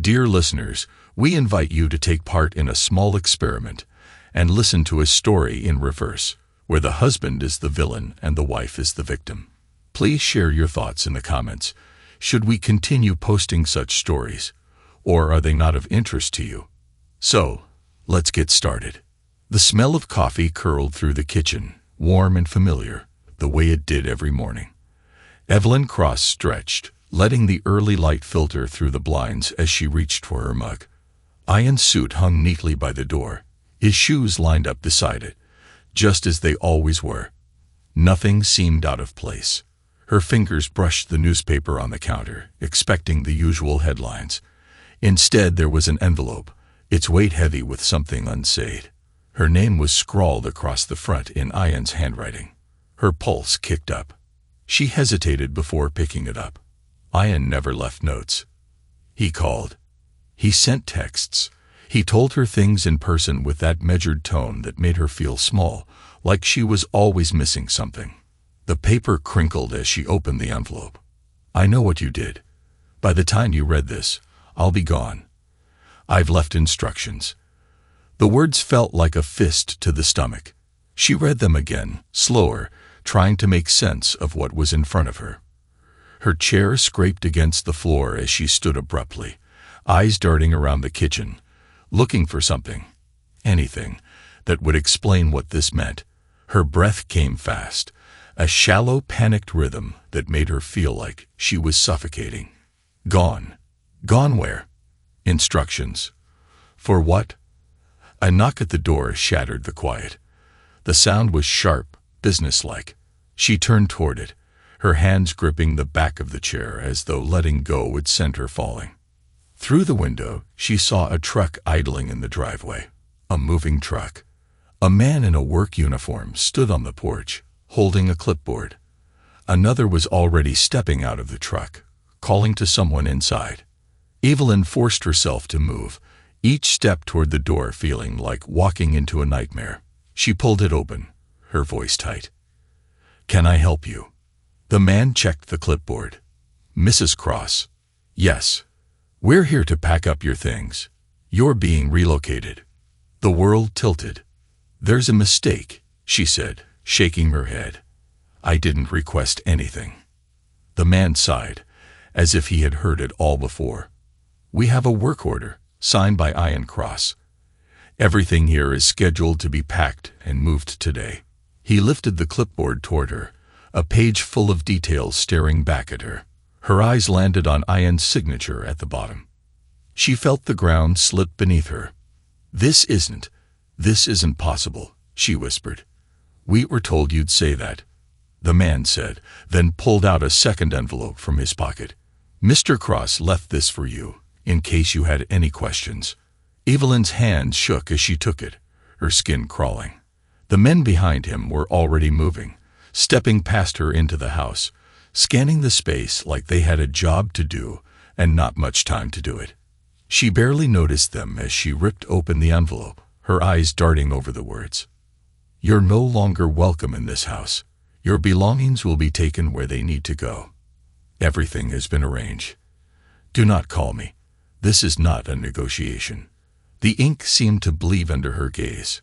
Dear listeners, we invite you to take part in a small experiment and listen to a story in reverse, where the husband is the villain and the wife is the victim. Please share your thoughts in the comments. Should we continue posting such stories, or are they not of interest to you? So, let's get started. The smell of coffee curled through the kitchen, warm and familiar, the way it did every morning. Evelyn Cross stretched, letting the early light filter through the blinds as she reached for her mug. Ian's suit hung neatly by the door, his shoes lined up beside it, just as they always were. Nothing seemed out of place. Her fingers brushed the newspaper on the counter, expecting the usual headlines. Instead, there was an envelope, its weight heavy with something unsaid. Her name was scrawled across the front in Ian's handwriting. Her pulse kicked up. She hesitated before picking it up. Ian never left notes. He called. He sent texts. He told her things in person with that measured tone that made her feel small, like she was always missing something. The paper crinkled as she opened the envelope. I know what you did. By the time you read this, I'll be gone. I've left instructions. The words felt like a fist to the stomach. She read them again, slower, trying to make sense of what was in front of her. Her chair scraped against the floor as she stood abruptly, eyes darting around the kitchen, looking for something, anything, that would explain what this meant. Her breath came fast, a shallow, panicked rhythm that made her feel like she was suffocating. Gone. Gone where? Instructions. For what? A knock at the door shattered the quiet. The sound was sharp, businesslike. She turned toward it, her hands gripping the back of the chair as though letting go would send her falling. Through the window, she saw a truck idling in the driveway. A moving truck. A man in a work uniform stood on the porch, holding a clipboard. Another was already stepping out of the truck, calling to someone inside. Evelyn forced herself to move, each step toward the door feeling like walking into a nightmare. She pulled it open, her voice tight. Can I help you? The man checked the clipboard. Mrs. Cross. Yes. We're here to pack up your things. You're being relocated. The world tilted. There's a mistake, she said, shaking her head. I didn't request anything. The man sighed, as if he had heard it all before. We have a work order, signed by Ian Cross. Everything here is scheduled to be packed and moved today. He lifted the clipboard toward her, a page full of details staring back at her. Her eyes landed on Ian's signature at the bottom. She felt the ground slip beneath her. This isn't possible, she whispered. We were told you'd say that, the man said, then pulled out a second envelope from his pocket. Mr. Cross left this for you, in case you had any questions. Evelyn's hands shook as she took it, her skin crawling. The men behind him were already moving, stepping past her into the house, scanning the space like they had a job to do and not much time to do it. She barely noticed them as she ripped open the envelope, her eyes darting over the words. You're no longer welcome in this house. Your belongings will be taken where they need to go. Everything has been arranged. Do not call me. This is not a negotiation. The ink seemed to bleed under her gaze.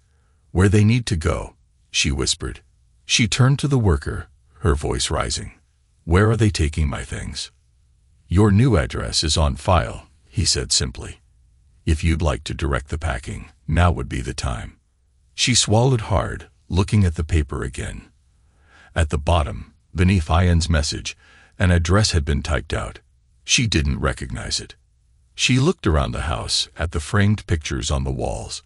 Where they need to go, she whispered. She turned to the worker, her voice rising. Where are they taking my things? Your new address is on file, he said simply. If you'd like to direct the packing, now would be the time. She swallowed hard, looking at the paper again. At the bottom, beneath Ian's message, an address had been typed out. She didn't recognize it. She looked around the house at the framed pictures on the walls,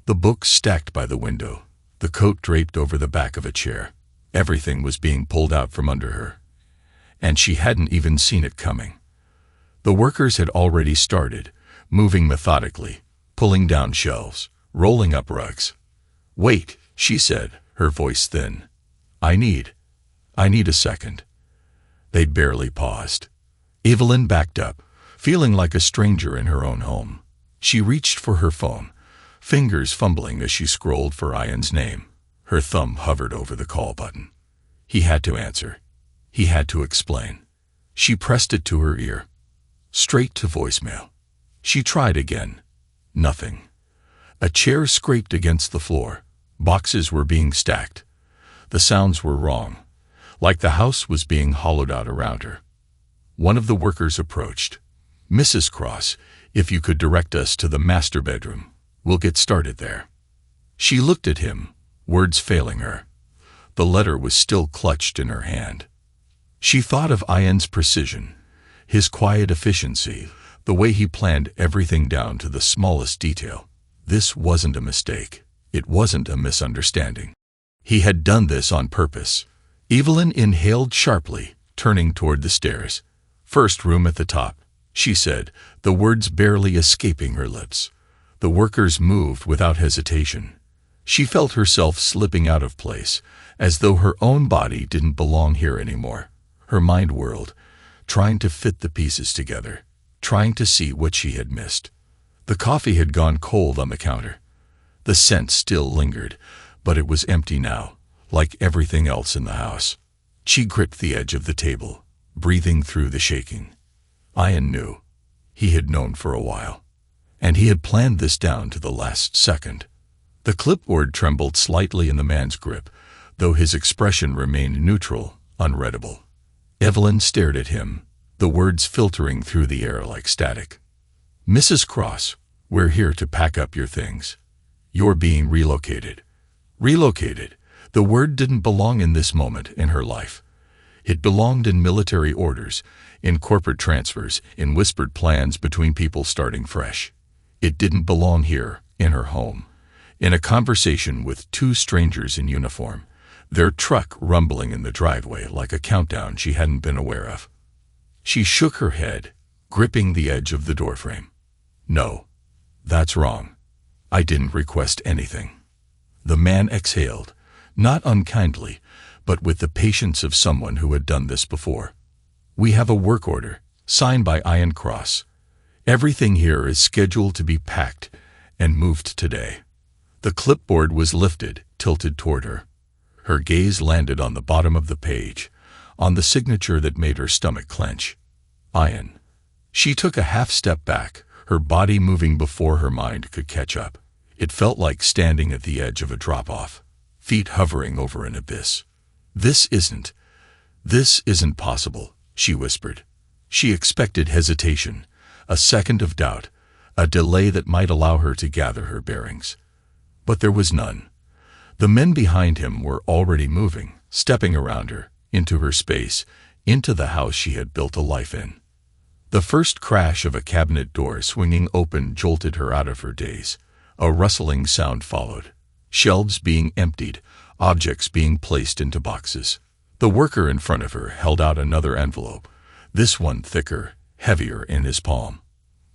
the books stacked by the window, the coat draped over the back of a chair. Everything was being pulled out from under her, and she hadn't even seen it coming. The workers had already started, moving methodically, pulling down shelves, rolling up rugs. Wait, she said, her voice thin. I need a second. They'd barely paused. Evelyn backed up, feeling like a stranger in her own home. She reached for her phone, fingers fumbling as she scrolled for Ian's name. Her thumb hovered over the call button. He had to answer. He had to explain. She pressed it to her ear. Straight to voicemail. She tried again. Nothing. A chair scraped against the floor. Boxes were being stacked. The sounds were wrong, like the house was being hollowed out around her. One of the workers approached. "Mrs. Cross, if you could direct us to the master bedroom, we'll get started there." She looked at him, words failing her. The letter was still clutched in her hand. She thought of Ian's precision, his quiet efficiency, the way he planned everything down to the smallest detail. This wasn't a mistake. It wasn't a misunderstanding. He had done this on purpose. Evelyn inhaled sharply, turning toward the stairs. "First room at the top," she said, the words barely escaping her lips. The workers moved without hesitation. She felt herself slipping out of place, as though her own body didn't belong here anymore. Her mind whirled, trying to fit the pieces together, trying to see what she had missed. The coffee had gone cold on the counter. The scent still lingered, but it was empty now, like everything else in the house. She gripped the edge of the table, breathing through the shaking. Ian knew. He had known for a while. And he had planned this down to the last second. The clipboard trembled slightly in the man's grip, though his expression remained neutral, unreadable. Evelyn stared at him, the words filtering through the air like static. "Mrs. Cross, we're here to pack up your things. You're being relocated." Relocated. The word didn't belong in this moment in her life. It belonged in military orders, in corporate transfers, in whispered plans between people starting fresh. It didn't belong here, in her home, in a conversation with two strangers in uniform, their truck rumbling in the driveway like a countdown she hadn't been aware of. She shook her head, gripping the edge of the doorframe. "No, that's wrong. I didn't request anything." The man exhaled, not unkindly, but with the patience of someone who had done this before. "We have a work order, signed by Ian Cross. Everything here is scheduled to be packed and moved today." The clipboard was lifted, tilted toward her. Her gaze landed on the bottom of the page, on the signature that made her stomach clench. Ian. She took a half step back, her body moving before her mind could catch up. It felt like standing at the edge of a drop-off, feet hovering over an abyss. This isn't possible," she whispered. She expected hesitation, a second of doubt, a delay that might allow her to gather her bearings. But there was none. The men behind him were already moving, stepping around her, into her space, into the house she had built a life in. The first crash of a cabinet door swinging open jolted her out of her daze. A rustling sound followed. Shelves being emptied, objects being placed into boxes. The worker in front of her held out another envelope, this one thicker, heavier in his palm.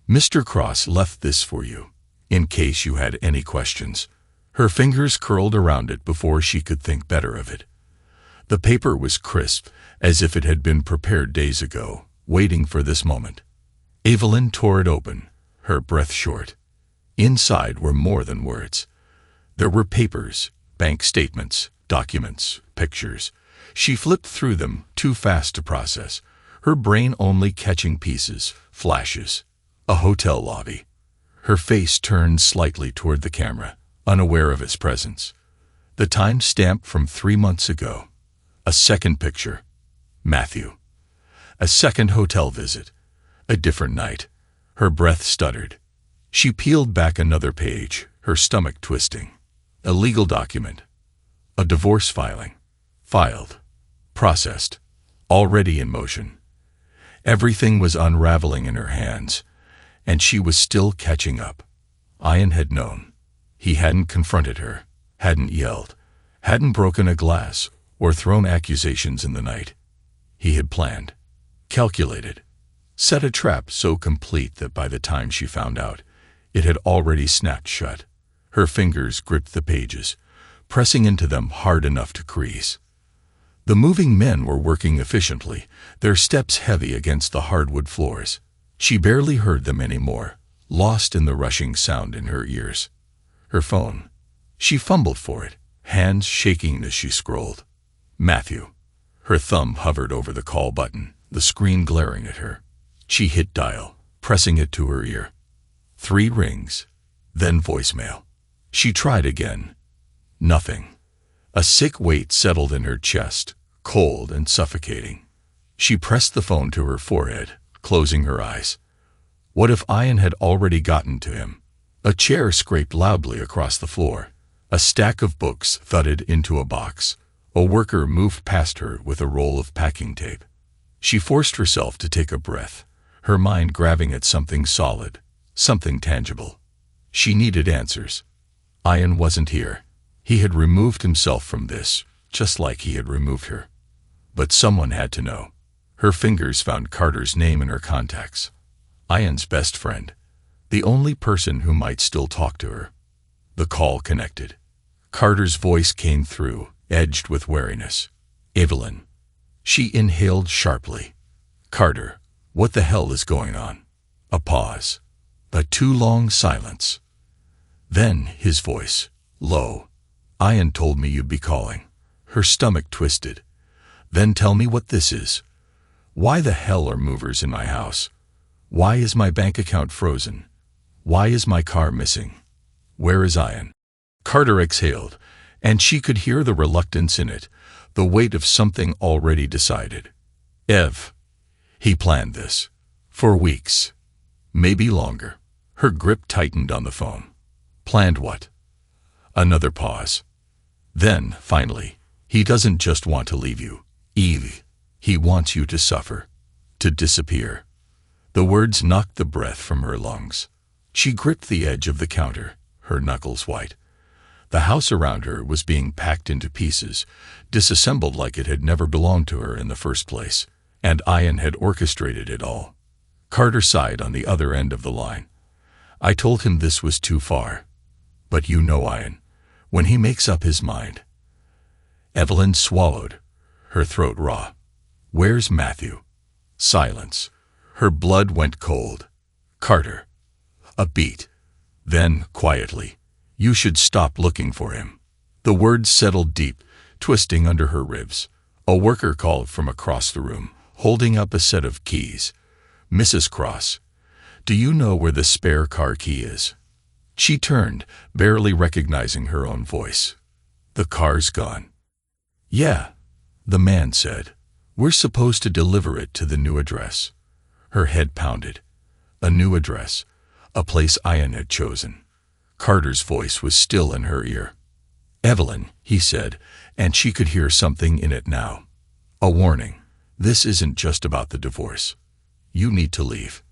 "Mr. Cross left this for you, in case you had any questions." Her fingers curled around it before she could think better of it. The paper was crisp, as if it had been prepared days ago, waiting for this moment. Evelyn tore it open, her breath short. Inside were more than words. There were papers, bank statements, documents, pictures. She flipped through them, too fast to process, her brain only catching pieces, flashes. A hotel lobby. Her face turned slightly toward the camera, unaware of his presence. The time stamp from 3 months ago. A second picture. Matthew. A second hotel visit. A different night. Her breath stuttered. She peeled back another page, her stomach twisting. A legal document. A divorce filing. Filed. Processed. Already in motion. Everything was unraveling in her hands, and she was still catching up. Ian had known. He hadn't confronted her, hadn't yelled, hadn't broken a glass or thrown accusations in the night. He had planned, calculated, set a trap so complete that by the time she found out, it had already snapped shut. Her fingers gripped the pages, pressing into them hard enough to crease. The moving men were working efficiently, their steps heavy against the hardwood floors. She barely heard them anymore, lost in the rushing sound in her ears. Her phone. She fumbled for it, hands shaking as she scrolled. Matthew. Her thumb hovered over the call button, the screen glaring at her. She hit dial, pressing it to her ear. 3 rings. Then voicemail. She tried again. Nothing. A sick weight settled in her chest, cold and suffocating. She pressed the phone to her forehead, closing her eyes. What if Ian had already gotten to him? A chair scraped loudly across the floor. A stack of books thudded into a box. A worker moved past her with a roll of packing tape. She forced herself to take a breath, her mind grabbing at something solid, something tangible. She needed answers. Ian wasn't here. He had removed himself from this, just like he had removed her. But someone had to know. Her fingers found Carter's name in her contacts. Ian's best friend. The only person who might still talk to her. The call connected. Carter's voice came through, edged with wariness. Evelyn. She inhaled sharply. Carter, what the hell is going on? A pause. A too long silence. Then his voice, low. Ian told me you'd be calling. Her stomach twisted. Then tell me what this is. Why the hell are movers in my house? Why is my bank account frozen? Why is my car missing? Where is Ian? Carter exhaled, and she could hear the reluctance in it, the weight of something already decided. Ev. He planned this. For weeks. Maybe longer. Her grip tightened on the phone. Planned what? Another pause. Then, finally, he doesn't just want to leave you, Eve. He wants you to suffer. To disappear. The words knocked the breath from her lungs. She gripped the edge of the counter, her knuckles white. The house around her was being packed into pieces, disassembled like it had never belonged to her in the first place, and Ian had orchestrated it all. Carter sighed on the other end of the line. I told him this was too far. But you know Ian, when he makes up his mind. Evelyn swallowed, her throat raw. Where's Matthew? Silence. Her blood went cold. Carter. A beat. Then, quietly, you should stop looking for him. The words settled deep, twisting under her ribs. A worker called from across the room, holding up a set of keys. Mrs. Cross, do you know where the spare car key is? She turned, barely recognizing her own voice. The car's gone. Yeah, the man said. We're supposed to deliver it to the new address. Her head pounded. A new address. A place Ian had chosen. Carter's voice was still in her ear. Evelyn, he said, and she could hear something in it now. A warning. This isn't just about the divorce. You need to leave.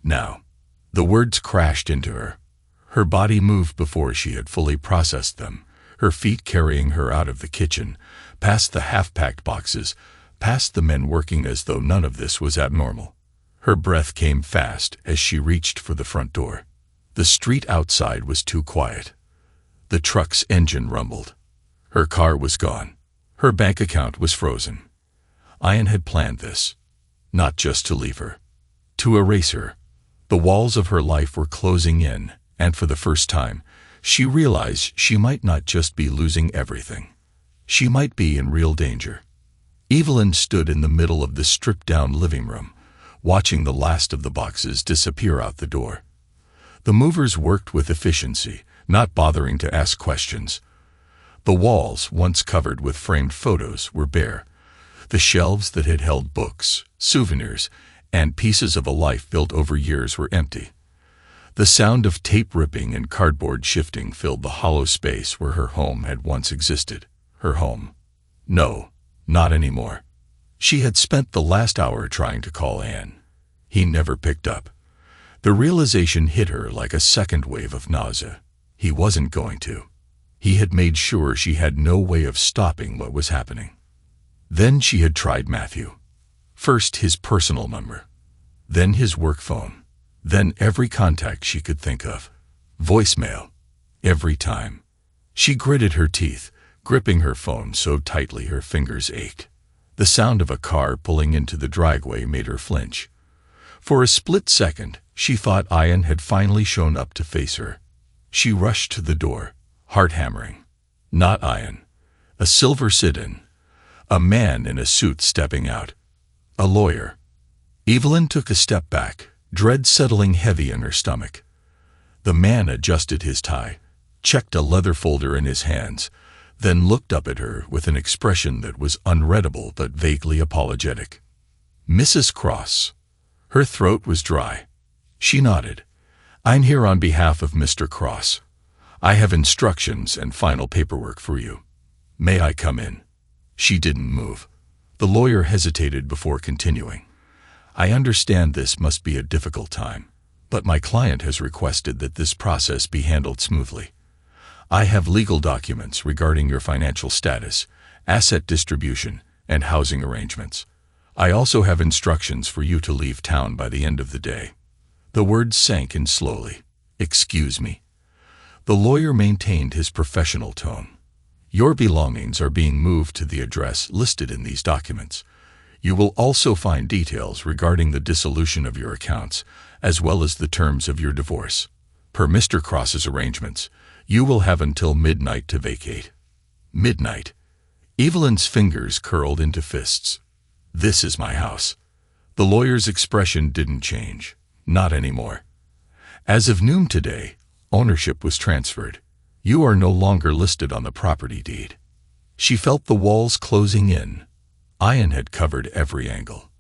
Now. The words crashed into her. Her body moved before she had fully processed them, her feet carrying her out of the kitchen, past the half-packed boxes, past the men working as though none of this was abnormal. Her breath came fast as she reached for the front door. The street outside was too quiet. The truck's engine rumbled. Her car was gone. Her bank account was frozen. Ian had planned this. Not just to leave her. To erase her. The walls of her life were closing in, and for the first time, she realized she might not just be losing everything. She might be in real danger. Evelyn stood in the middle of the stripped-down living room, watching the last of the boxes disappear out the door. The movers worked with efficiency, not bothering to ask questions. The walls, once covered with framed photos, were bare. The shelves that had held books, souvenirs, and pieces of a life built over years were empty. The sound of tape ripping and cardboard shifting filled the hollow space where her home had once existed. Her home. No, not anymore. She had spent the last hour trying to call Anne. He never picked up. The realization hit her like a second wave of nausea. He wasn't going to. He had made sure she had no way of stopping what was happening. Then she had tried Matthew. First his personal number. Then his work phone. Then every contact she could think of. Voicemail. Every time. She gritted her teeth, gripping her phone so tightly her fingers ached. The sound of a car pulling into the driveway made her flinch. For a split second, she thought Ian had finally shown up to face her. She rushed to the door, heart hammering. Not Ian. A silver sit-in. A man in a suit stepping out. A lawyer. Evelyn took a step back, dread settling heavy in her stomach. The man adjusted his tie, checked a leather folder in his hands, then looked up at her with an expression that was unreadable but vaguely apologetic. Mrs. Cross. Her throat was dry. She nodded. I'm here on behalf of Mr. Cross. I have instructions and final paperwork for you. May I come in? She didn't move. The lawyer hesitated before continuing. I understand this must be a difficult time, but my client has requested that this process be handled smoothly. I have legal documents regarding your financial status, asset distribution, and housing arrangements. I also have instructions for you to leave town by the end of the day. The words sank in slowly. Excuse me. The lawyer maintained his professional tone. Your belongings are being moved to the address listed in these documents. You will also find details regarding the dissolution of your accounts, as well as the terms of your divorce. Per Mr. Cross's arrangements, you will have until midnight to vacate. Midnight. Evelyn's fingers curled into fists. This is my house. The lawyer's expression didn't change. Not anymore. As of noon today, ownership was transferred. You are no longer listed on the property deed. She felt the walls closing in. Ian had covered every angle,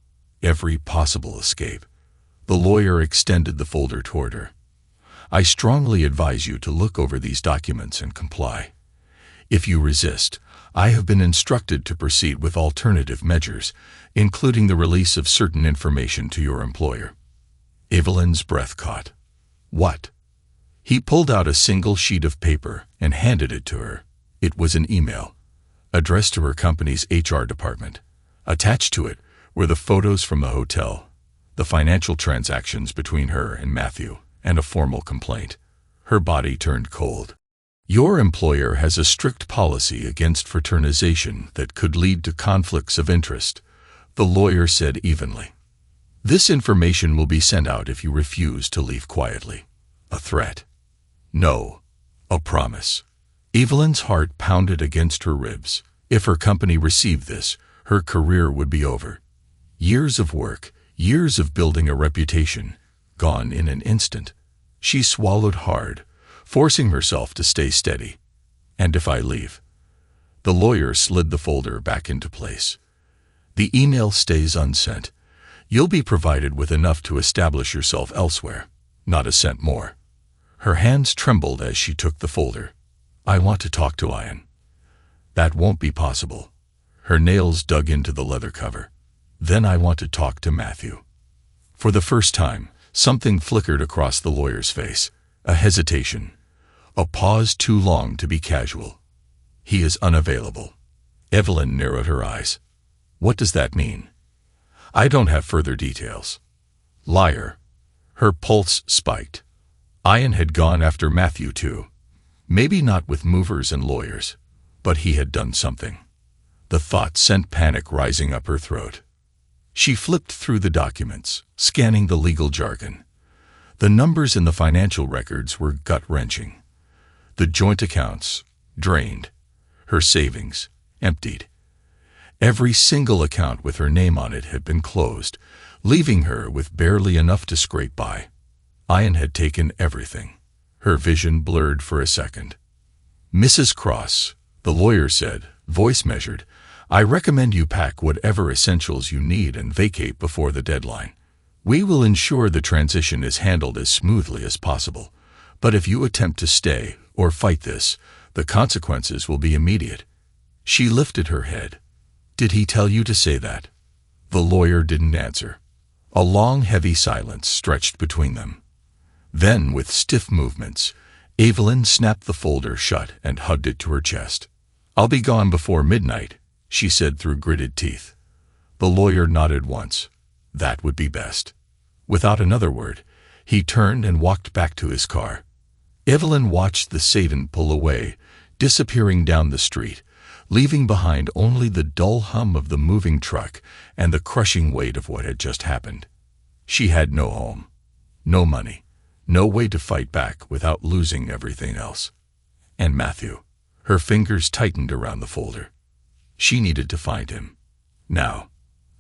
every possible escape. The lawyer extended the folder toward her. I strongly advise you to look over these documents and comply. If you resist, I have been instructed to proceed with alternative measures, including the release of certain information to your employer. Evelyn's breath caught. What? He pulled out a single sheet of paper and handed it to her. It was an email, addressed to her company's HR department. Attached to it were the photos from the hotel, the financial transactions between her and Matthew, and a formal complaint. Her body turned cold. Your employer has a strict policy against fraternization that could lead to conflicts of interest, the lawyer said evenly. This information will be sent out if you refuse to leave quietly. A threat? No. A promise. Evelyn's heart pounded against her ribs. If her company received this, her career would be over. Years of work, years of building a reputation, gone in an instant. She swallowed hard, forcing herself to stay steady. And if I leave? The lawyer slid the folder back into place. The email stays unsent. You'll be provided with enough to establish yourself elsewhere, not a cent more. Her hands trembled as she took the folder. I want to talk to Ian. That won't be possible. Her nails dug into the leather cover. Then I want to talk to Matthew. For the first time, something flickered across the lawyer's face. A hesitation. A pause too long to be casual. He is unavailable. Evelyn narrowed her eyes. What does that mean? I don't have further details. Liar. Her pulse spiked. Ian had gone after Matthew too. Maybe not with movers and lawyers, but he had done something. The thought sent panic rising up her throat. She flipped through the documents, scanning the legal jargon. The numbers in the financial records were gut-wrenching. The joint accounts, drained. Her savings, emptied. Every single account with her name on it had been closed, leaving her with barely enough to scrape by. Ian had taken everything. Her vision blurred for a second. Mrs. Cross, the lawyer said, voice measured, I recommend you pack whatever essentials you need and vacate before the deadline. We will ensure the transition is handled as smoothly as possible, but if you attempt to stay or fight this, the consequences will be immediate. She lifted her head. Did he tell you to say that? The lawyer didn't answer. A long, heavy silence stretched between them. Then, with stiff movements, Evelyn snapped the folder shut and hugged it to her chest. I'll be gone before midnight, she said through gritted teeth. The lawyer nodded once. That would be best. Without another word, he turned and walked back to his car. Evelyn watched the sedan pull away, disappearing down the street, leaving behind only the dull hum of the moving truck and the crushing weight of what had just happened. She had no home, no money, no way to fight back without losing everything else. And Matthew. Her fingers tightened around the folder. She needed to find him. Now.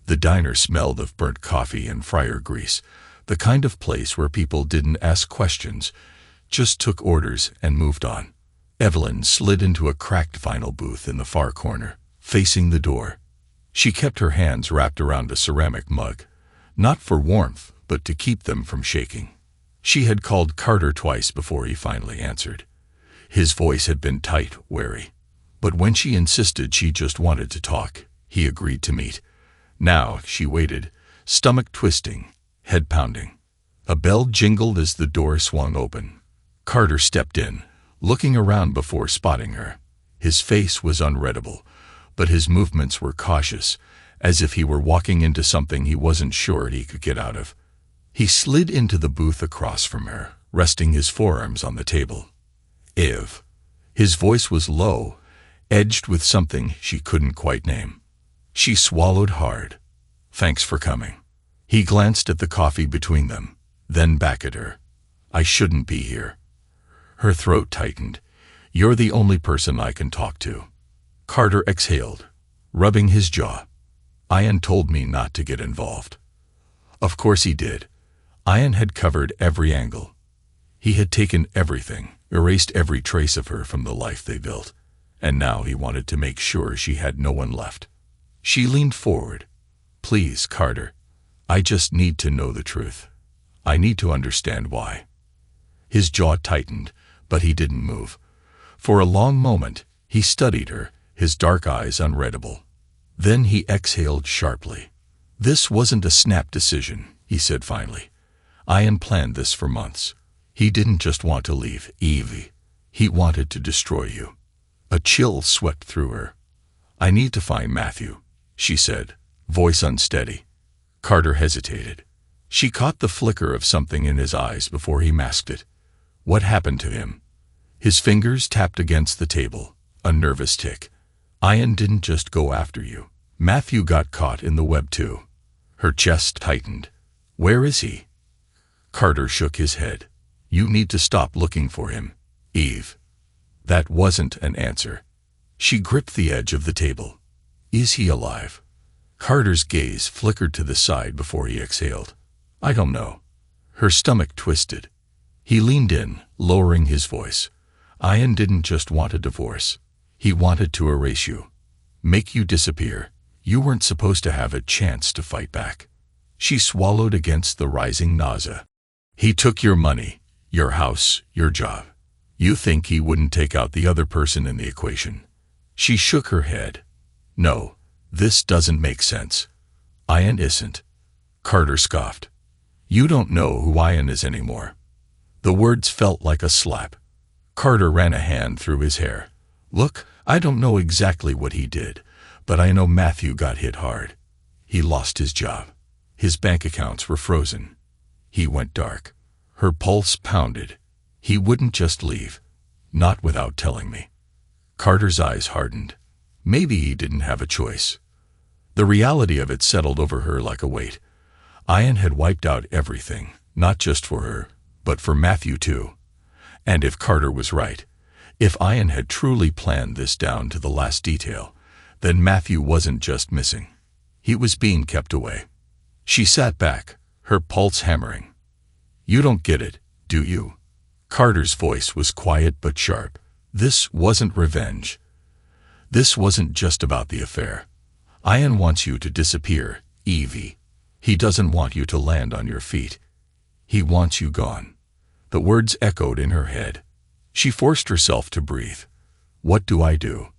The diner smelled of burnt coffee and fryer grease, the kind of place where people didn't ask questions, just took orders and moved on. Evelyn slid into a cracked vinyl booth in the far corner, facing the door. She kept her hands wrapped around a ceramic mug, not for warmth, but to keep them from shaking. She had called Carter twice before he finally answered. His voice had been tight, wary. But when she insisted she just wanted to talk, he agreed to meet. Now she waited, stomach twisting, head pounding. A bell jingled as the door swung open. Carter stepped in, looking around before spotting her. His face was unreadable, but his movements were cautious, as if he were walking into something he wasn't sure he could get out of. He slid into the booth across from her, resting his forearms on the table. "Ev." His voice was low, edged with something she couldn't quite name. She swallowed hard. "Thanks for coming." He glanced at the coffee between them, then back at her. "I shouldn't be here." Her throat tightened. "You're the only person I can talk to." Carter exhaled, rubbing his jaw. "Ian told me not to get involved." Of course he did. Ian had covered every angle. He had taken everything, erased every trace of her from the life they built, and now he wanted to make sure she had no one left. She leaned forward. "Please, Carter, I just need to know the truth. I need to understand why." His jaw tightened, but he didn't move. For a long moment, he studied her, his dark eyes unreadable. Then he exhaled sharply. "This wasn't a snap decision," he said finally. "Ian planned this for months. He didn't just want to leave, Evie. He wanted to destroy you." A chill swept through her. "I need to find Matthew," she said, voice unsteady. Carter hesitated. She caught the flicker of something in his eyes before he masked it. What happened to him? His fingers tapped against the table, a nervous tick. "Ian didn't just go after you. Matthew got caught in the web too." Her chest tightened. "Where is he?" Carter shook his head. "You need to stop looking for him, Eve." That wasn't an answer. She gripped the edge of the table. "Is he alive?" Carter's gaze flickered to the side before he exhaled. "I don't know." Her stomach twisted. He leaned in, lowering his voice. "Ian didn't just want a divorce. He wanted to erase you. Make you disappear. You weren't supposed to have a chance to fight back." She swallowed against the rising nausea. "He took your money, your house, your job. You think he wouldn't take out the other person in the equation?" She shook her head. "No, this doesn't make sense. Ian isn't." Carter scoffed. "You don't know who Ian is anymore." The words felt like a slap. Carter ran a hand through his hair. "Look, I don't know exactly what he did, but I know Matthew got hit hard. He lost his job. His bank accounts were frozen. He went dark." Her pulse pounded. "He wouldn't just leave. Not without telling me." Carter's eyes hardened. Maybe he didn't have a choice. The reality of it settled over her like a weight. Ian had wiped out everything, not just for her, but for Matthew too. And if Carter was right, if Ian had truly planned this down to the last detail, then Matthew wasn't just missing. He was being kept away. She sat back, her pulse hammering. "You don't get it, do you?" Carter's voice was quiet but sharp. "This wasn't revenge. This wasn't just about the affair. Ian wants you to disappear, Evie. He doesn't want you to land on your feet. He wants you gone." The words echoed in her head. She forced herself to breathe. "What do I do?"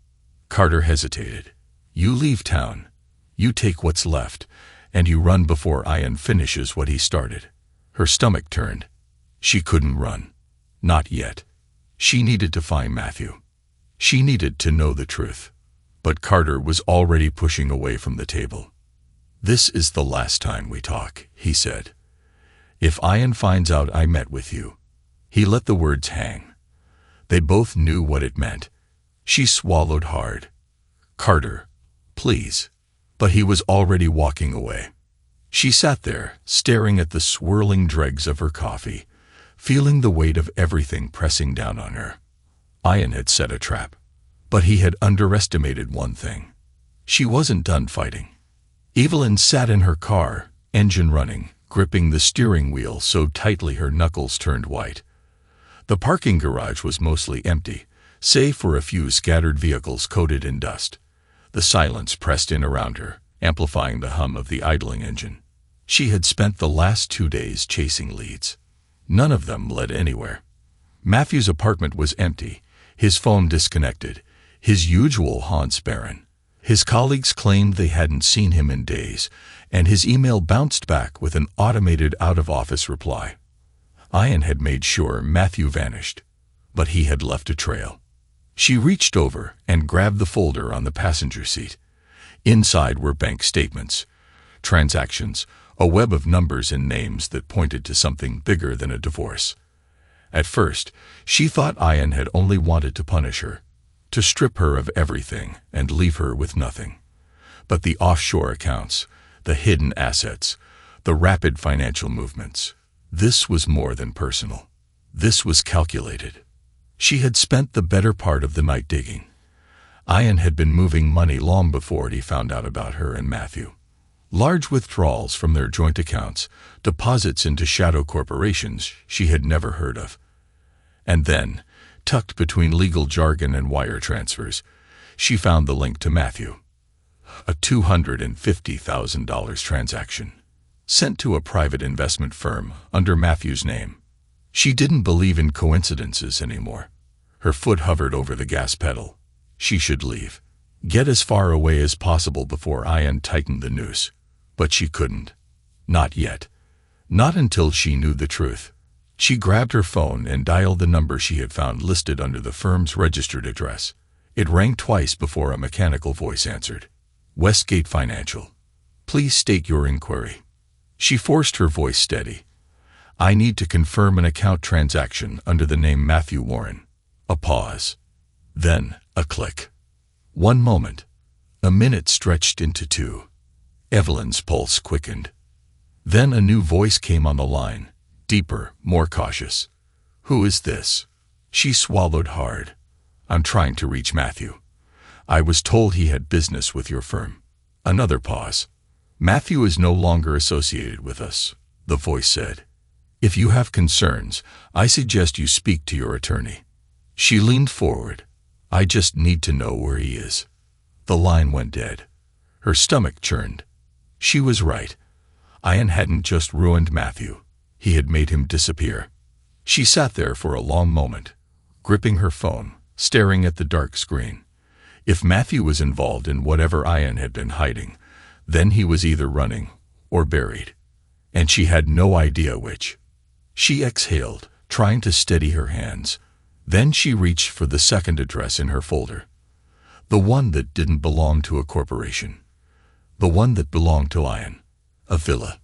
Carter hesitated. "You leave town. You take what's left, and you run before Ian finishes what he started." Her stomach turned. She couldn't run. Not yet. She needed to find Matthew. She needed to know the truth. But Carter was already pushing away from the table. "This is the last time we talk," he said. "If Ian finds out I met with you." He let the words hang. They both knew what it meant. She swallowed hard. "Carter, please." But he was already walking away. She sat there, staring at the swirling dregs of her coffee, feeling the weight of everything pressing down on her. Ian had set a trap. But he had underestimated one thing. She wasn't done fighting. Evelyn sat in her car, engine running, gripping the steering wheel so tightly her knuckles turned white. The parking garage was mostly empty, save for a few scattered vehicles coated in dust. The silence pressed in around her, amplifying the hum of the idling engine. She had spent the last 2 days chasing leads. None of them led anywhere. Matthew's apartment was empty, his phone disconnected, his usual haunts barren. His colleagues claimed they hadn't seen him in days, and his email bounced back with an automated out-of-office reply. Ian had made sure Matthew vanished, but he had left a trail. She reached over and grabbed the folder on the passenger seat. Inside were bank statements, transactions, a web of numbers and names that pointed to something bigger than a divorce. At first, she thought Ian had only wanted to punish her, to strip her of everything and leave her with nothing. But the offshore accounts, the hidden assets, the rapid financial movements, this was more than personal. This was calculated. She had spent the better part of the night digging. Ian had been moving money long before he found out about her and Matthew. Large withdrawals from their joint accounts, deposits into shadow corporations she had never heard of. And then, tucked between legal jargon and wire transfers, she found the link to Matthew. A $250,000 transaction, sent to a private investment firm under Matthew's name. She didn't believe in coincidences anymore. Her foot hovered over the gas pedal. She should leave. Get as far away as possible before Ian tightened the noose. But she couldn't. Not yet. Not until she knew the truth. She grabbed her phone and dialed the number she had found listed under the firm's registered address. It rang twice before a mechanical voice answered. Westgate Financial. Please state your inquiry. She forced her voice steady. I need to confirm an account transaction under the name Matthew Warren. A pause. Then a click. 1 moment. A minute stretched into 2. Evelyn's pulse quickened. Then a new voice came on the line, deeper, more cautious. Who is this? She swallowed hard. I'm trying to reach Matthew. I was told he had business with your firm. Another pause. Matthew is no longer associated with us, the voice said. If you have concerns, I suggest you speak to your attorney. She leaned forward. I just need to know where he is. The line went dead. Her stomach churned. She was right. Ian hadn't just ruined Matthew. He had made him disappear. She sat there for a long moment, gripping her phone, staring at the dark screen. If Matthew was involved in whatever Ian had been hiding, then he was either running or buried. And she had no idea which. She exhaled, trying to steady her hands. Then she reached for the second address in her folder. The one that didn't belong to a corporation. The one that belonged to Ian. A villa.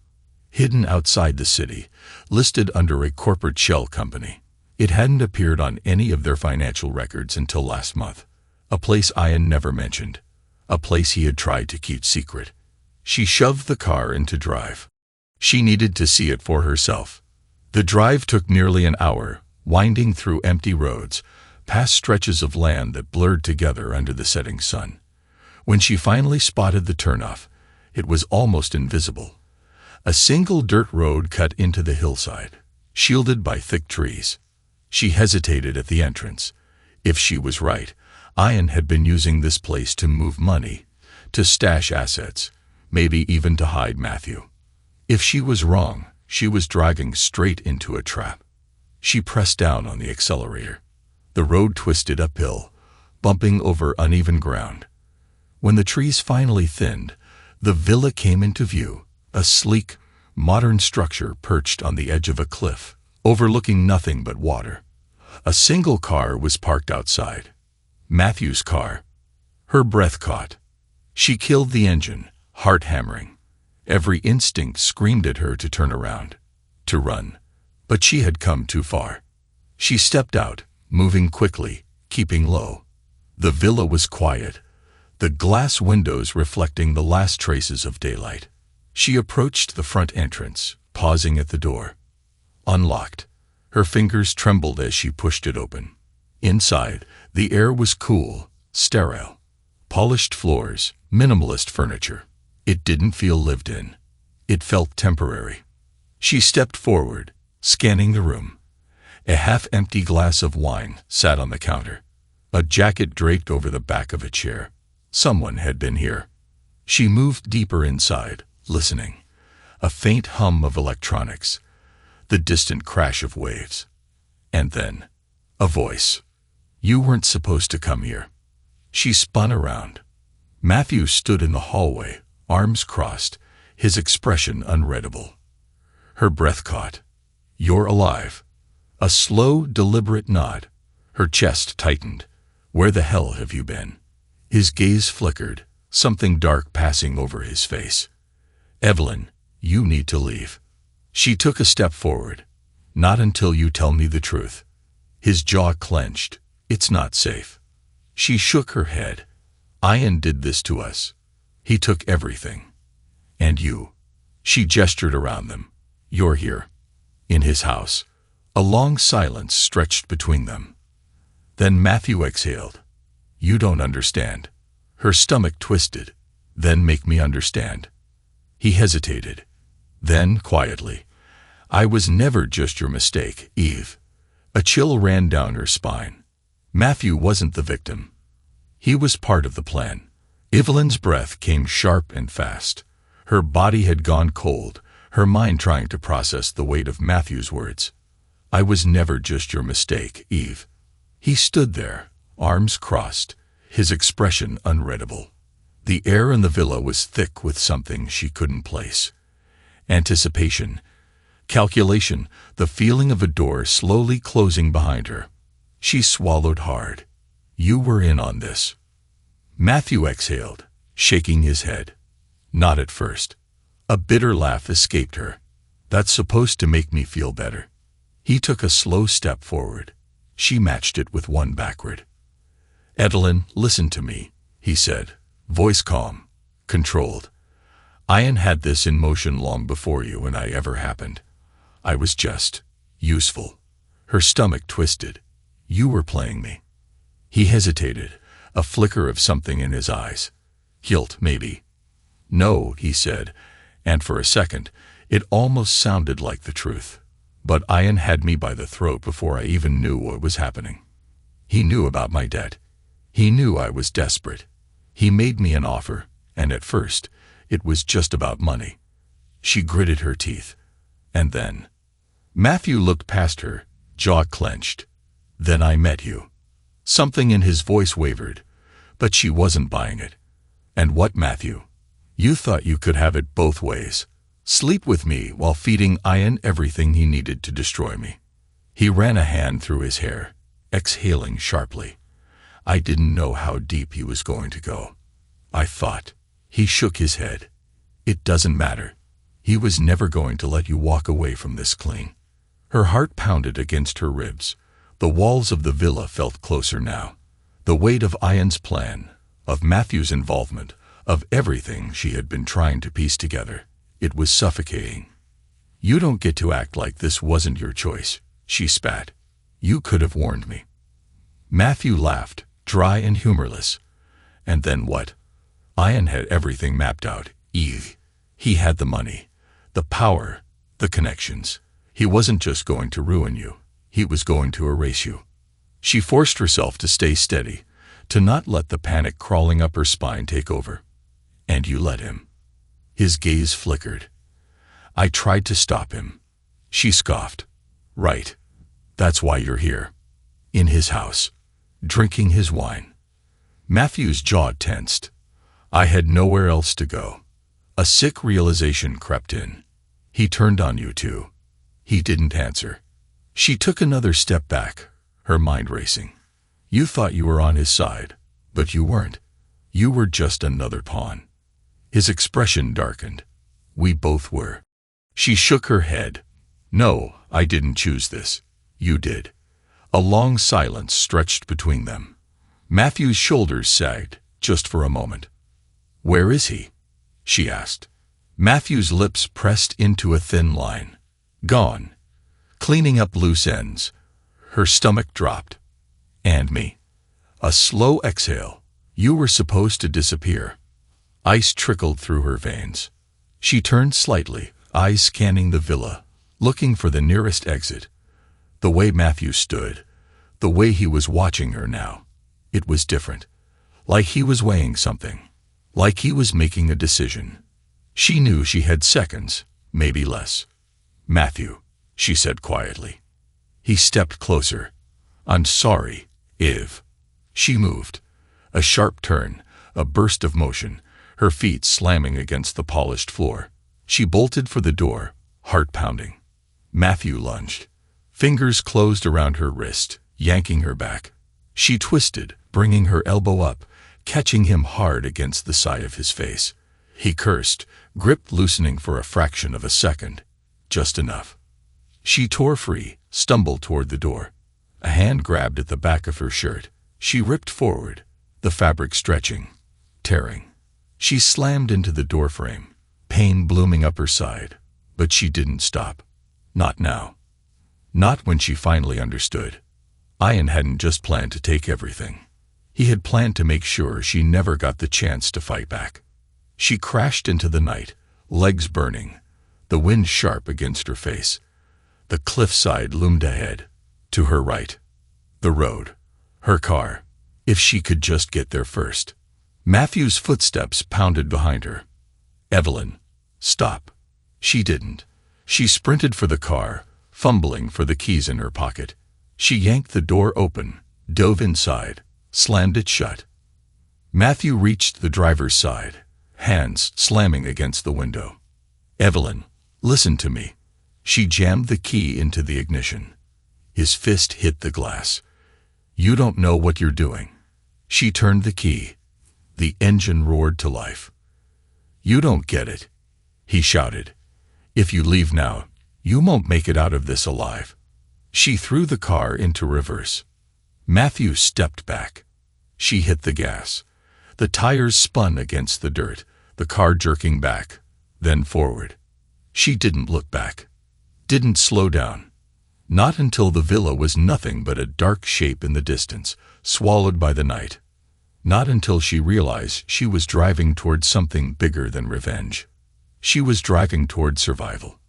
Hidden outside the city, listed under a corporate shell company. It hadn't appeared on any of their financial records until last month. A place Ian never mentioned. A place he had tried to keep secret. She shoved the car into drive. She needed to see it for herself. The drive took nearly an hour, winding through empty roads, past stretches of land that blurred together under the setting sun. When she finally spotted the turnoff, it was almost invisible. A single dirt road cut into the hillside, shielded by thick trees. She hesitated at the entrance. If she was right, Ian had been using this place to move money, to stash assets, maybe even to hide Matthew. If she was wrong, she was driving straight into a trap. She pressed down on the accelerator. The road twisted uphill, bumping over uneven ground. When the trees finally thinned, the villa came into view, a sleek, modern structure perched on the edge of a cliff, overlooking nothing but water. A single car was parked outside. Matthew's car. Her breath caught. She killed the engine, heart hammering. Every instinct screamed at her to turn around, to run. But she had come too far. She stepped out, moving quickly, keeping low. The villa was quiet, the glass windows reflecting the last traces of daylight. She approached the front entrance, pausing at the door. Unlocked. Her fingers trembled as she pushed it open. Inside, the air was cool, sterile. Polished floors, minimalist furniture. It didn't feel lived in. It felt temporary. She stepped forward, scanning the room. A half-empty glass of wine sat on the counter. A jacket draped over the back of a chair. Someone had been here. She moved deeper inside, listening. A faint hum of electronics. The distant crash of waves. And then, a voice. "You weren't supposed to come here." She spun around. Matthew stood in the hallway, arms crossed, his expression unreadable. Her breath caught. "You're alive." A slow, deliberate nod. Her chest tightened. "Where the hell have you been?" His gaze flickered, something dark passing over his face. "Evelyn, you need to leave." She took a step forward. "Not until you tell me the truth." His jaw clenched. "It's not safe." She shook her head. "Ian did this to us. He took everything. And you." She gestured around them. "You're here. In his house." A long silence stretched between them. Then Matthew exhaled. "You don't understand." Her stomach twisted. "Then make me understand." He hesitated. Then, quietly, "I was never just your mistake, Eve." A chill ran down her spine. Matthew wasn't the victim. He was part of the plan. Evelyn's breath came sharp and fast. Her body had gone cold, her mind trying to process the weight of Matthew's words. "I was never just your mistake, Eve." He stood there, arms crossed, his expression unreadable. The air in the villa was thick with something she couldn't place. Anticipation, calculation, the feeling of a door slowly closing behind her. She swallowed hard. "You were in on this." Matthew exhaled, shaking his head. "Not at first." A bitter laugh escaped her. "That's supposed to make me feel better." He took a slow step forward. She matched it with one backward. "Evelyn, listen to me," he said, voice calm, controlled. "Ian had this in motion long before you and I ever happened. I was just useful." Her stomach twisted. "You were playing me." He hesitated, a flicker of something in his eyes. "Guilt, maybe." "No," he said, and for a second, it almost sounded like the truth. "But Ian had me by the throat before I even knew what was happening. He knew about my debt. He knew I was desperate. He made me an offer, and at first, it was just about money." She gritted her teeth. "And then?" Matthew looked past her, jaw clenched. "Then I met you." Something in his voice wavered, but she wasn't buying it. "And what, Matthew? You thought you could have it both ways. Sleep with me while feeding Ian everything he needed to destroy me." He ran a hand through his hair, exhaling sharply. "I didn't know how deep he was going to go. I thought." He shook his head. "It doesn't matter. He was never going to let you walk away from this clean." Her heart pounded against her ribs. The walls of the villa felt closer now. The weight of Ian's plan, of Matthew's involvement, of everything she had been trying to piece together. It was suffocating. "You don't get to act like this wasn't your choice," she spat. "You could have warned me." Matthew laughed, dry and humorless. "And then what?" Ian had everything mapped out, Eve. He had the money, the power, the connections. He wasn't just going to ruin you. He was going to erase you. She forced herself to stay steady, to not let the panic crawling up her spine take over. "And you let him." His gaze flickered. "I tried to stop him." She scoffed. "Right. That's why you're here. In his house. Drinking his wine." Matthew's jaw tensed. "I had nowhere else to go." A sick realization crept in. "He turned on you too." He didn't answer. She took another step back, her mind racing. "You thought you were on his side, but you weren't. You were just another pawn." His expression darkened. "We both were." She shook her head. "No, I didn't choose this. You did." A long silence stretched between them. Matthew's shoulders sagged, just for a moment. "Where is he?" she asked. Matthew's lips pressed into a thin line. "Gone. Cleaning up loose ends." Her stomach dropped. "And me." A slow exhale. "You were supposed to disappear." Ice trickled through her veins. She turned slightly, eyes scanning the villa, looking for the nearest exit. The way Matthew stood, the way he was watching her now, it was different. Like he was weighing something. Like he was making a decision. She knew she had seconds, maybe less. "Matthew," she said quietly. He stepped closer. "I'm sorry, Iv." She moved. A sharp turn, a burst of motion, her feet slamming against the polished floor. She bolted for the door, heart pounding. Matthew lunged. Fingers closed around her wrist, yanking her back. She twisted, bringing her elbow up, catching him hard against the side of his face. He cursed, grip loosening for a fraction of a second. Just enough. She tore free, stumbled toward the door. A hand grabbed at the back of her shirt. She ripped forward, the fabric stretching, tearing. She slammed into the doorframe, pain blooming up her side. But she didn't stop. Not now. Not when she finally understood. Ian hadn't just planned to take everything. He had planned to make sure she never got the chance to fight back. She crashed into the night, legs burning, the wind sharp against her face. The cliffside loomed ahead, to her right. The road. Her car. If she could just get there first. Matthew's footsteps pounded behind her. "Evelyn, stop." She didn't. She sprinted for the car, fumbling for the keys in her pocket. She yanked the door open, dove inside, slammed it shut. Matthew reached the driver's side, hands slamming against the window. "Evelyn, listen to me." She jammed the key into the ignition. His fist hit the glass. "You don't know what you're doing." She turned the key. The engine roared to life. "You don't get it," he shouted. "If you leave now, you won't make it out of this alive." She threw the car into reverse. Matthew stepped back. She hit the gas. The tires spun against the dirt, the car jerking back, then forward. She didn't look back. Didn't slow down. Not until the villa was nothing but a dark shape in the distance, swallowed by the night. Not until she realized she was driving toward something bigger than revenge. She was driving toward survival.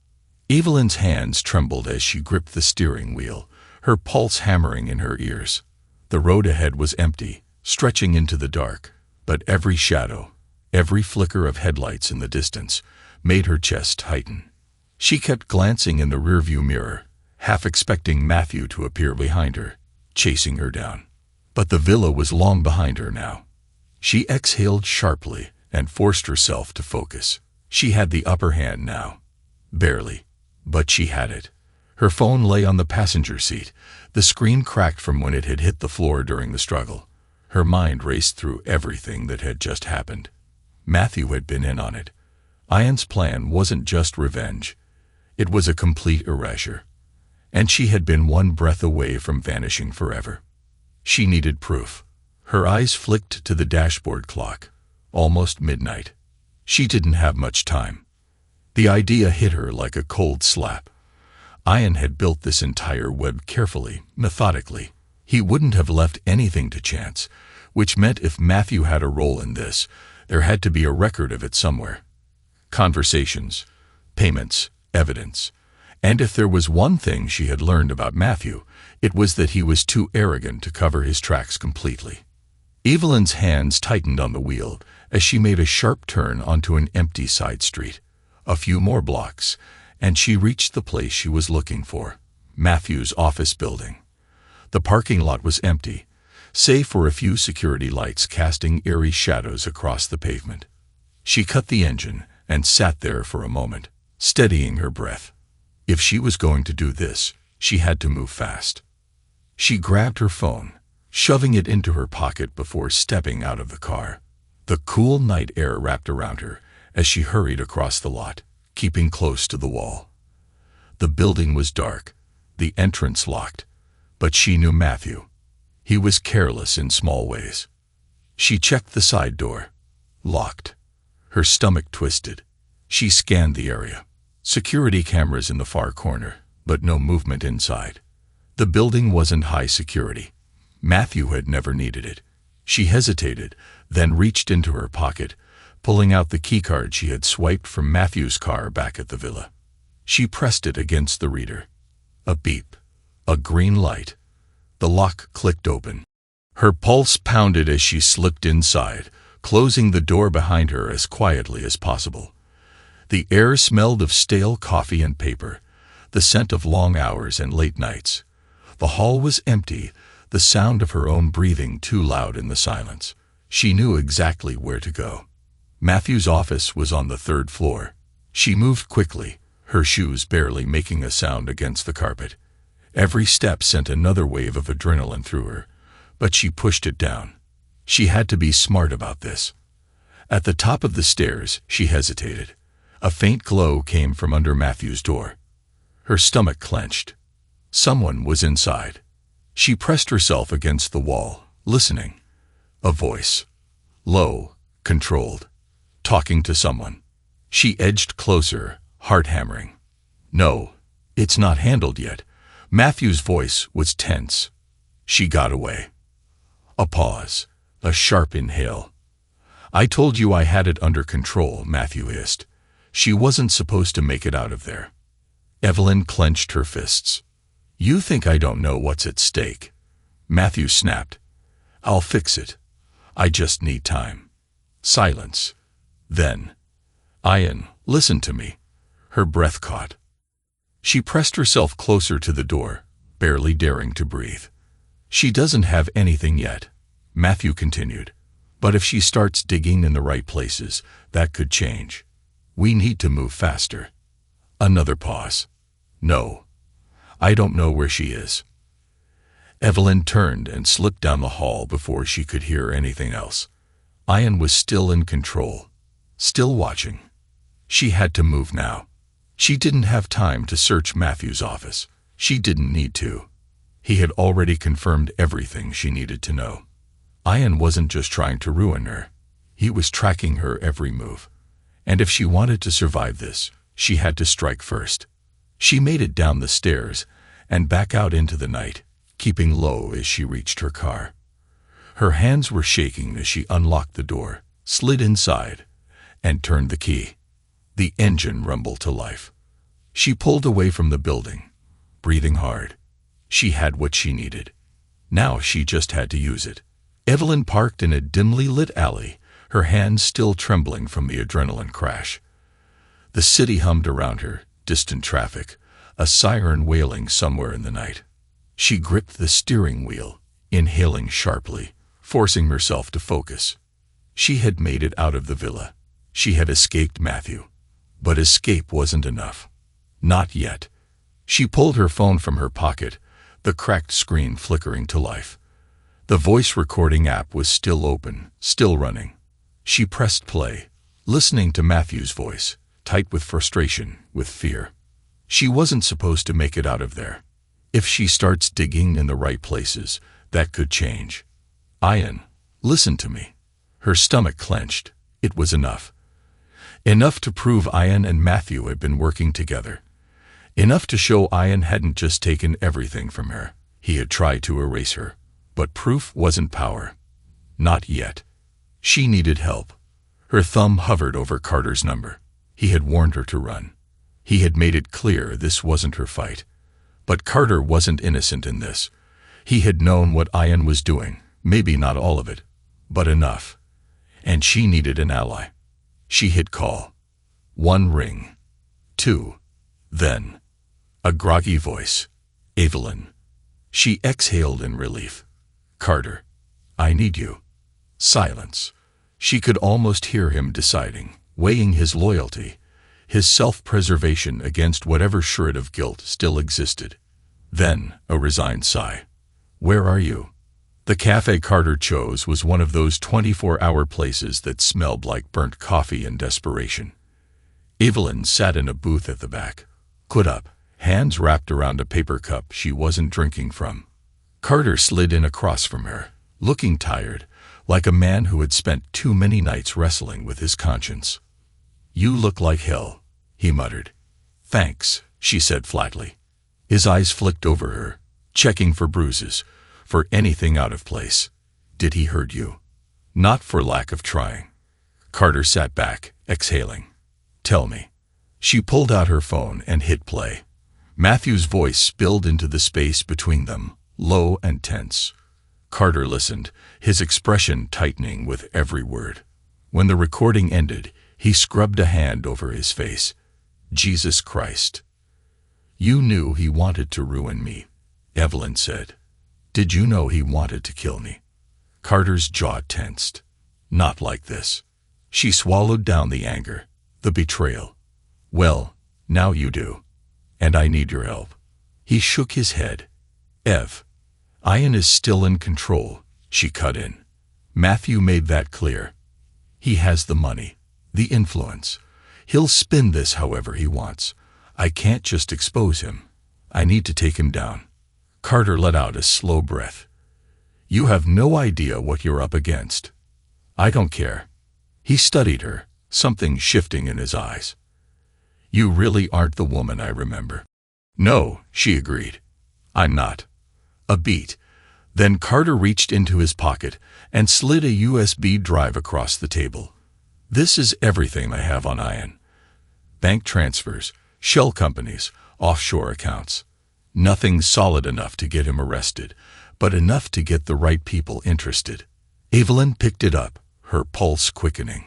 Evelyn's hands trembled as she gripped the steering wheel, her pulse hammering in her ears. The road ahead was empty, stretching into the dark, but every shadow, every flicker of headlights in the distance, made her chest tighten. She kept glancing in the rearview mirror, half expecting Matthew to appear behind her, chasing her down. But the villa was long behind her now. She exhaled sharply and forced herself to focus. She had the upper hand now. Barely, but she had it. Her phone lay on the passenger seat, the screen cracked from when it had hit the floor during the struggle. Her mind raced through everything that had just happened. Matthew had been in on it. Ian's plan wasn't just revenge. It was a complete erasure. And she had been one breath away from vanishing forever. She needed proof. Her eyes flicked to the dashboard clock. Almost midnight. She didn't have much time. The idea hit her like a cold slap. Ian had built this entire web carefully, methodically. He wouldn't have left anything to chance, which meant if Matthew had a role in this, there had to be a record of it somewhere. Conversations, payments, evidence. And if there was one thing she had learned about Matthew, it was that he was too arrogant to cover his tracks completely. Evelyn's hands tightened on the wheel as she made a sharp turn onto an empty side street. A few more blocks, and she reached the place she was looking for, Matthew's office building. The parking lot was empty, save for a few security lights casting eerie shadows across the pavement. She cut the engine and sat there for a moment, steadying her breath. If she was going to do this, she had to move fast. She grabbed her phone, shoving it into her pocket before stepping out of the car. The cool night air wrapped around her as she hurried across the lot, keeping close to the wall. The building was dark, the entrance locked, but she knew Matthew. He was careless in small ways. She checked the side door. Locked. Her stomach twisted. She scanned the area. Security cameras in the far corner, but no movement inside. The building wasn't high security. Matthew had never needed it. She hesitated, then reached into her pocket, pulling out the keycard she had swiped from Matthew's car back at the villa. She pressed it against the reader. A beep. A green light. The lock clicked open. Her pulse pounded as she slipped inside, closing the door behind her as quietly as possible. The air smelled of stale coffee and paper, the scent of long hours and late nights. The hall was empty, the sound of her own breathing too loud in the silence. She knew exactly where to go. Matthew's office was on the 3rd floor. She moved quickly, her shoes barely making a sound against the carpet. Every step sent another wave of adrenaline through her, but she pushed it down. She had to be smart about this. At the top of the stairs, she hesitated. A faint glow came from under Matthew's door. Her stomach clenched. Someone was inside. She pressed herself against the wall, listening. A voice. Low, controlled. Talking to someone. She edged closer, heart hammering. No, it's not handled yet. Matthew's voice was tense. She got away. A pause. A sharp inhale. I told you I had it under control, Matthew hissed. She wasn't supposed to make it out of there. Evelyn clenched her fists. You think I don't know what's at stake? Matthew snapped. I'll fix it. I just need time. Silence. Then, Ian, listen to me. Her breath caught. She pressed herself closer to the door, barely daring to breathe. She doesn't have anything yet, Matthew continued. But if she starts digging in the right places, that could change. We need to move faster. Another pause. No. I don't know where she is. Evelyn turned and slipped down the hall before she could hear anything else. Ian was still in control, still watching. She had to move now. She didn't have time to search Matthew's office. She didn't need to. He had already confirmed everything she needed to know. Ian wasn't just trying to ruin her. He was tracking her every move. And if she wanted to survive this, she had to strike first. She made it down the stairs and back out into the night, keeping low as she reached her car. Her hands were shaking as she unlocked the door, slid inside, and turned the key. The engine rumbled to life. She pulled away from the building, breathing hard. She had what she needed. Now she just had to use it. Evelyn parked in a dimly lit alley, her hands still trembling from the adrenaline crash. The city hummed around her, distant traffic, a siren wailing somewhere in the night. She gripped the steering wheel, inhaling sharply, forcing herself to focus. She had made it out of the villa. She had escaped Matthew. But escape wasn't enough. Not yet. She pulled her phone from her pocket, the cracked screen flickering to life. The voice recording app was still open, still running. She pressed play, listening to Matthew's voice, tight with frustration, with fear. She wasn't supposed to make it out of there. If she starts digging in the right places, that could change. Ian, listen to me. Her stomach clenched. It was enough. Enough to prove Ian and Matthew had been working together. Enough to show Ian hadn't just taken everything from her. He had tried to erase her. But proof wasn't power. Not yet. She needed help. Her thumb hovered over Carter's number. He had warned her to run. He had made it clear this wasn't her fight. But Carter wasn't innocent in this. He had known what Ian was doing, maybe not all of it, but enough. And she needed an ally. She hit call. 1 ring. 2. Then. A groggy voice. Evelyn. She exhaled in relief. Carter. I need you. Silence. She could almost hear him deciding, weighing his loyalty, his self-preservation against whatever shred of guilt still existed. Then, a resigned sigh. Where are you? The cafe Carter chose was one of those 24-hour places that smelled like burnt coffee and desperation. Evelyn sat in a booth at the back, put up, hands wrapped around a paper cup she wasn't drinking from. Carter slid in across from her, looking tired, like a man who had spent too many nights wrestling with his conscience. You look like hell, he muttered. Thanks, she said flatly. His eyes flicked over her, checking for bruises, for anything out of place. Did he hurt you? Not for lack of trying. Carter sat back, exhaling. Tell me. She pulled out her phone and hit play. Matthew's voice spilled into the space between them, low and tense. Carter listened, his expression tightening with every word. When the recording ended, he scrubbed a hand over his face. Jesus Christ. You knew he wanted to ruin me, Evelyn said. Did you know he wanted to kill me? Carter's jaw tensed. Not like this. She swallowed down the anger, the betrayal. Well, now you do. And I need your help. He shook his head. Ev. Ian is still in control, she cut in. Matthew made that clear. He has the money, the influence. He'll spin this however he wants. I can't just expose him. I need to take him down. Carter let out a slow breath. You have no idea what you're up against. I don't care. He studied her, something shifting in his eyes. You really aren't the woman I remember. No, she agreed. I'm not. A beat. Then Carter reached into his pocket and slid a USB drive across the table. This is everything I have on Ian. Bank transfers, shell companies, offshore accounts. Nothing solid enough to get him arrested, but enough to get the right people interested. Evelyn picked it up, her pulse quickening.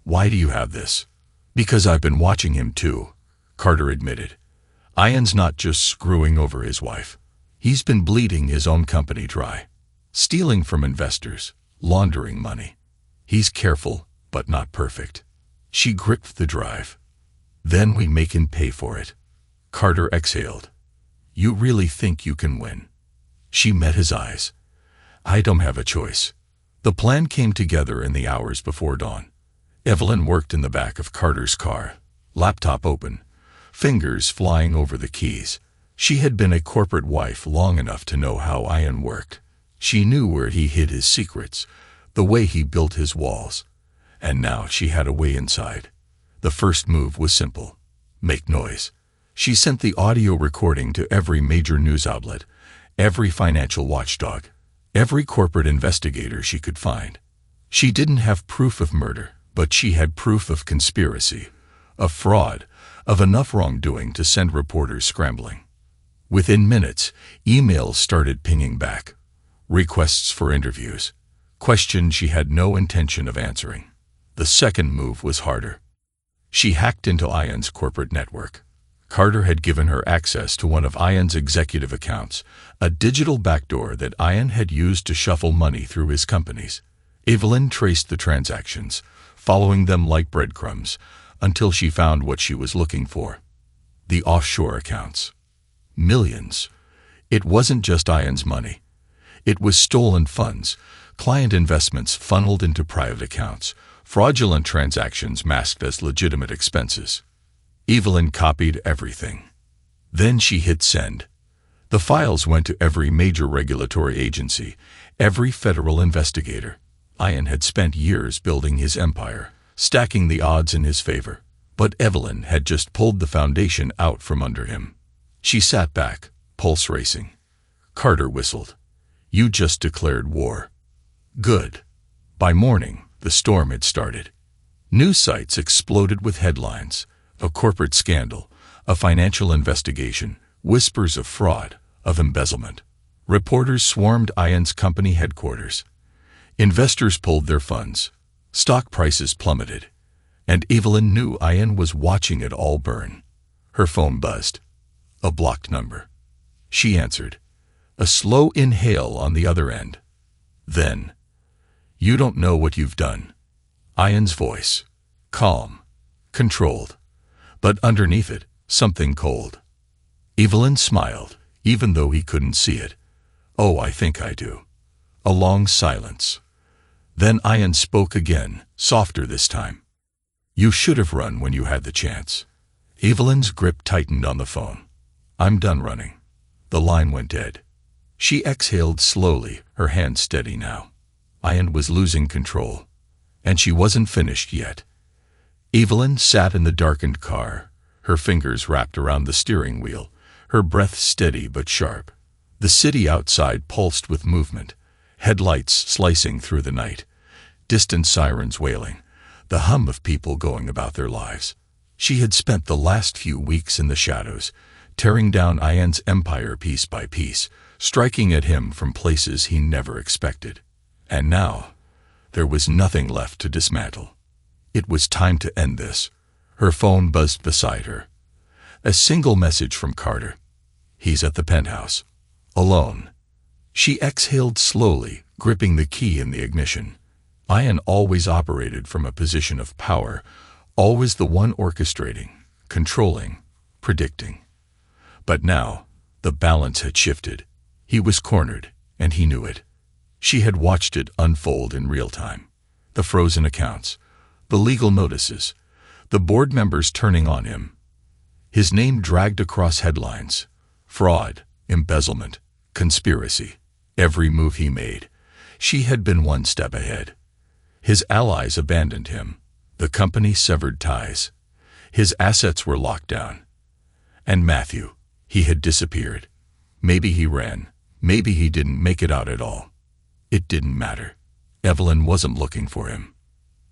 Why do you have this? Because I've been watching him too, Carter admitted. Ian's not just screwing over his wife. He's been bleeding his own company dry. Stealing from investors, laundering money. He's careful, but not perfect. She gripped the drive. Then we make him pay for it. Carter exhaled. You really think you can win? She met his eyes. I don't have a choice. The plan came together in the hours before dawn. Evelyn worked in the back of Carter's car, laptop open, fingers flying over the keys. She had been a corporate wife long enough to know how Ian worked. She knew where he hid his secrets, the way he built his walls. And now she had a way inside. The first move was simple. Make noise. She sent the audio recording to every major news outlet, every financial watchdog, every corporate investigator she could find. She didn't have proof of murder, but she had proof of conspiracy, of fraud, of enough wrongdoing to send reporters scrambling. Within minutes, emails started pinging back. Requests for interviews. Questions she had no intention of answering. The second move was harder. She hacked into Ian's corporate network. Carter had given her access to one of Ian's executive accounts, a digital backdoor that Ian had used to shuffle money through his companies. Evelyn traced the transactions, following them like breadcrumbs, until she found what she was looking for. The offshore accounts. Millions. It wasn't just Ian's money. It was stolen funds, client investments funneled into private accounts, fraudulent transactions masked as legitimate expenses. Evelyn copied everything. Then she hit send. The files went to every major regulatory agency, every federal investigator. Ian had spent years building his empire, stacking the odds in his favor. But Evelyn had just pulled the foundation out from under him. She sat back, pulse racing. Carter whistled. You just declared war. Good. By morning, the storm had started. News sites exploded with headlines. A corporate scandal, a financial investigation, whispers of fraud, of embezzlement. Reporters swarmed Ian's company headquarters. Investors pulled their funds. Stock prices plummeted. And Evelyn knew Ian was watching it all burn. Her phone buzzed. A blocked number. She answered. A slow inhale on the other end. Then, you don't know what you've done. Ian's voice. Calm. Controlled. But underneath it, something cold. Evelyn smiled, even though he couldn't see it. Oh, I think I do. A long silence. Then Ian spoke again, softer this time. You should have run when you had the chance. Evelyn's grip tightened on the phone. I'm done running. The line went dead. She exhaled slowly, her hand steady now. Ian was losing control. And she wasn't finished yet. Evelyn sat in the darkened car, her fingers wrapped around the steering wheel, her breath steady but sharp. The city outside pulsed with movement, headlights slicing through the night, distant sirens wailing, the hum of people going about their lives. She had spent the last few weeks in the shadows, tearing down Ian's empire piece by piece, striking at him from places he never expected. And now, there was nothing left to dismantle. It was time to end this. Her phone buzzed beside her. A single message from Carter. He's at the penthouse. Alone. She exhaled slowly, gripping the key in the ignition. Ian always operated from a position of power, always the one orchestrating, controlling, predicting. But now, the balance had shifted. He was cornered, and he knew it. She had watched it unfold in real time. The frozen accounts, the legal notices, the board members turning on him. His name dragged across headlines. Fraud, embezzlement, conspiracy. Every move he made, she had been one step ahead. His allies abandoned him. The company severed ties. His assets were locked down. And Matthew, he had disappeared. Maybe he ran. Maybe he didn't make it out at all. It didn't matter. Evelyn wasn't looking for him.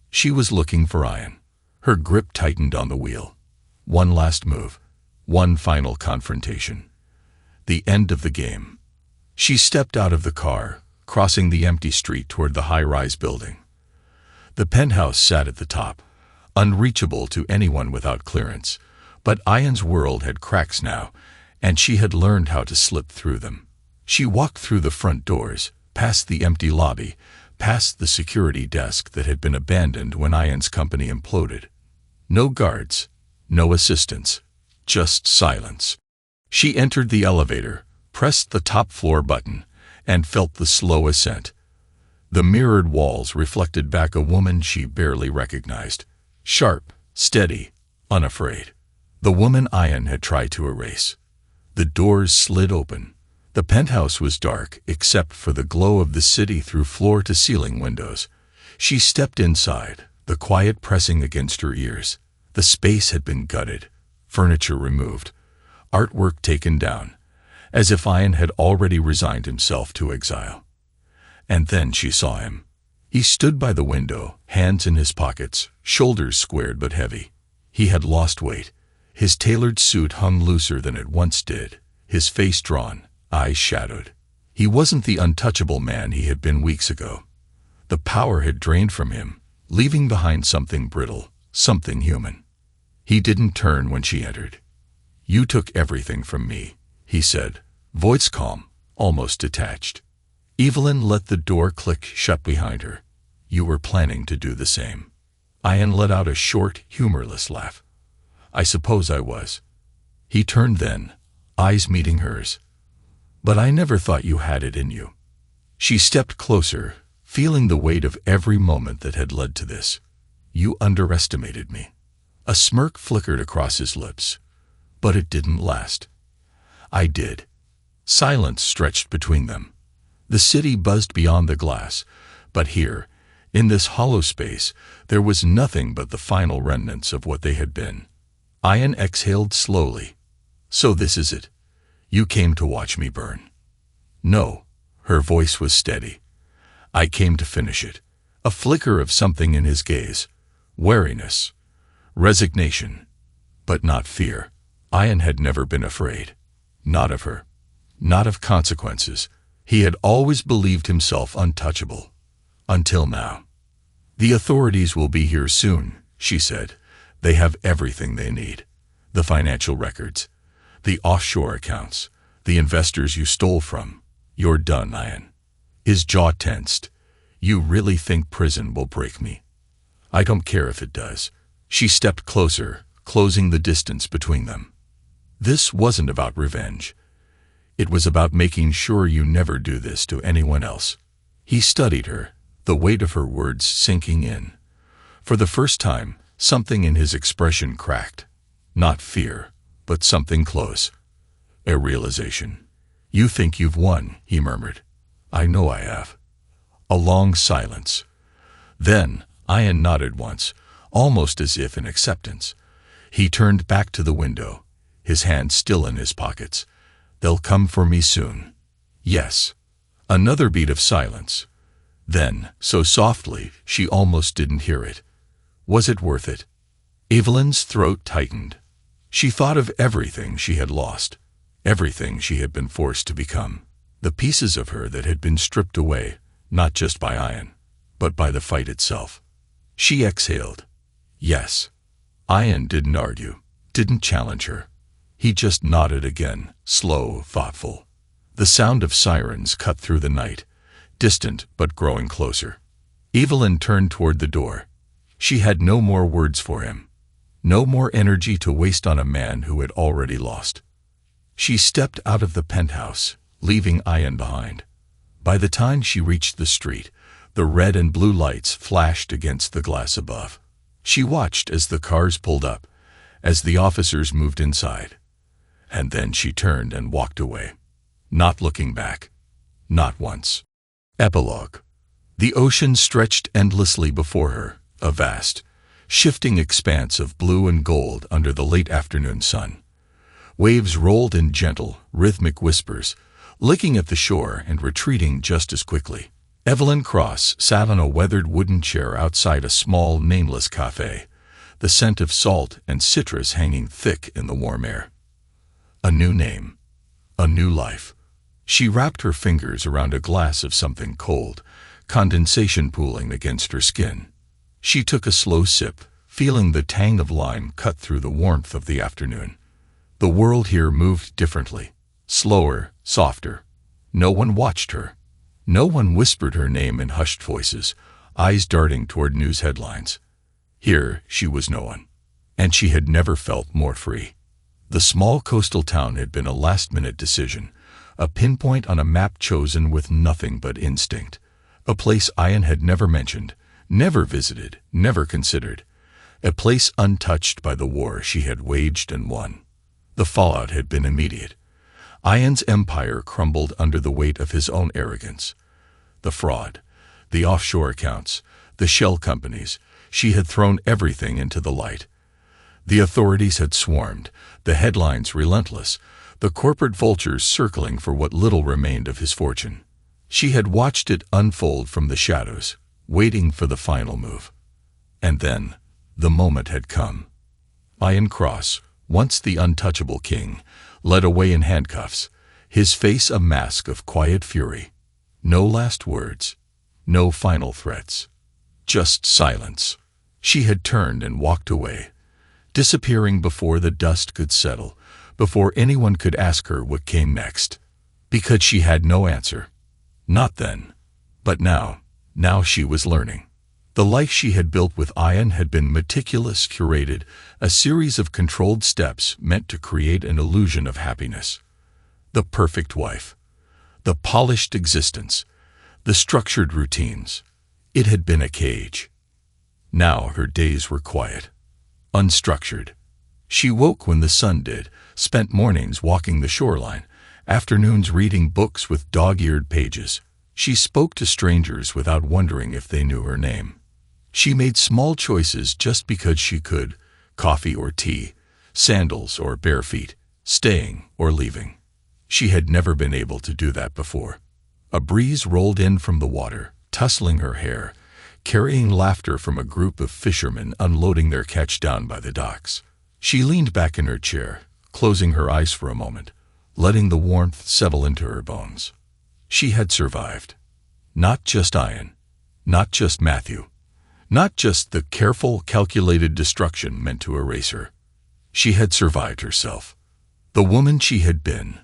She was looking for Ian. Her grip tightened on the wheel. One last move. One final confrontation. The end of the game. She stepped out of the car, crossing the empty street toward the high-rise building. The penthouse sat at the top, unreachable to anyone without clearance, but Ian's world had cracks now, and she had learned how to slip through them. She walked through the front doors, past the empty lobby, past the security desk that had been abandoned when Ian's company imploded. No guards, no assistants, just silence. She entered the elevator, pressed the top floor button, and felt the slow ascent. The mirrored walls reflected back a woman she barely recognized. Sharp, steady, unafraid. The woman Ian had tried to erase. The doors slid open. The penthouse was dark except for the glow of the city through floor-to-ceiling windows. She stepped inside, the quiet pressing against her ears. The space had been gutted, furniture removed, artwork taken down, as if Ian had already resigned himself to exile. And then she saw him. He stood by the window, hands in his pockets, shoulders squared but heavy. He had lost weight. His tailored suit hung looser than it once did, his face drawn, eyes shadowed. He wasn't the untouchable man he had been weeks ago. The power had drained from him, leaving behind something brittle, something human. He didn't turn when she entered. "You took everything from me," he said, voice calm, almost detached. Evelyn let the door click shut behind her. "You were planning to do the same." Ian let out a short, humorless laugh. "I suppose I was." He turned then, eyes meeting hers. "But I never thought you had it in you." She stepped closer, feeling the weight of every moment that had led to this. "You underestimated me." A smirk flickered across his lips, but it didn't last. "I did." Silence stretched between them. The city buzzed beyond the glass, but here, in this hollow space, there was nothing but the final remnants of what they had been. Ian exhaled slowly. "So this is it. You came to watch me burn." "No." Her voice was steady. "I came to finish it." A flicker of something in his gaze. Wariness. Resignation. But not fear. Ian had never been afraid. Not of her. Not of consequences. He had always believed himself untouchable. Until now. "The authorities will be here soon," she said. "They have everything they need. The financial records. The offshore accounts. The investors you stole from. You're done, Ian." His jaw tensed. "You really think prison will break me?" "I don't care if it does." She stepped closer, closing the distance between them. "This wasn't about revenge. It was about making sure you never do this to anyone else." He studied her, the weight of her words sinking in. For the first time, something in his expression cracked. Not fear, but something close. A realization. "You think you've won," he murmured. "I know I have." A long silence. Then, Ian nodded once, almost as if in acceptance. He turned back to the window, his hands still in his pockets. "They'll come for me soon." "Yes." Another beat of silence. Then, so softly, she almost didn't hear it. "Was it worth it?" Evelyn's throat tightened. She thought of everything she had lost, everything she had been forced to become, the pieces of her that had been stripped away, not just by Ian, but by the fight itself. She exhaled. Yes. Ian didn't argue, didn't challenge her. He just nodded again, slow, thoughtful. The sound of sirens cut through the night, distant but growing closer. Evelyn turned toward the door. She had no more words for him, no more energy to waste on a man who had already lost. She stepped out of the penthouse, leaving Ian behind. By the time she reached the street, the red and blue lights flashed against the glass above. She watched as the cars pulled up, as the officers moved inside. And then she turned and walked away, not looking back, not once. Epilogue. The ocean stretched endlessly before her, a vast, shifting expanse of blue and gold under the late afternoon sun. Waves rolled in gentle, rhythmic whispers, licking at the shore and retreating just as quickly. Evelyn Cross sat on a weathered wooden chair outside a small, nameless cafe, the scent of salt and citrus hanging thick in the warm air. A new name, a new life. She wrapped her fingers around a glass of something cold, condensation pooling against her skin. She took a slow sip, feeling the tang of lime cut through the warmth of the afternoon. The world here moved differently, slower, softer. No one watched her. No one whispered her name in hushed voices, eyes darting toward news headlines. Here she was no one, and she had never felt more free. The small coastal town had been a last-minute decision, a pinpoint on a map chosen with nothing but instinct, a place Ian had never mentioned, never visited, never considered, a place untouched by the war she had waged and won. The fallout had been immediate. Ian's empire crumbled under the weight of his own arrogance. The fraud, the offshore accounts, the shell companies, she had thrown everything into the light. The authorities had swarmed, the headlines relentless, the corporate vultures circling for what little remained of his fortune. She had watched it unfold from the shadows, waiting for the final move. And then, the moment had come. Ian Cross, once the untouchable king, led away in handcuffs, his face a mask of quiet fury. No last words, no final threats, just silence. She had turned and walked away, disappearing before the dust could settle, before anyone could ask her what came next. Because she had no answer. Not then. But now she was learning. The life she had built with Ian had been meticulous, curated, a series of controlled steps meant to create an illusion of happiness. The perfect wife. The polished existence. The structured routines. It had been a cage. Now her days were quiet, unstructured. She woke when the sun did, spent mornings walking the shoreline, afternoons reading books with dog-eared pages. She spoke to strangers without wondering if they knew her name. She made small choices just because she could, coffee or tea, sandals or bare feet, staying or leaving. She had never been able to do that before. A breeze rolled in from the water, tussling her hair, carrying laughter from a group of fishermen unloading their catch down by the docks. She leaned back in her chair, closing her eyes for a moment, letting the warmth settle into her bones. She had survived. Not just Ian, not just Matthew, not just the careful, calculated destruction meant to erase her. She had survived herself. The woman she had been.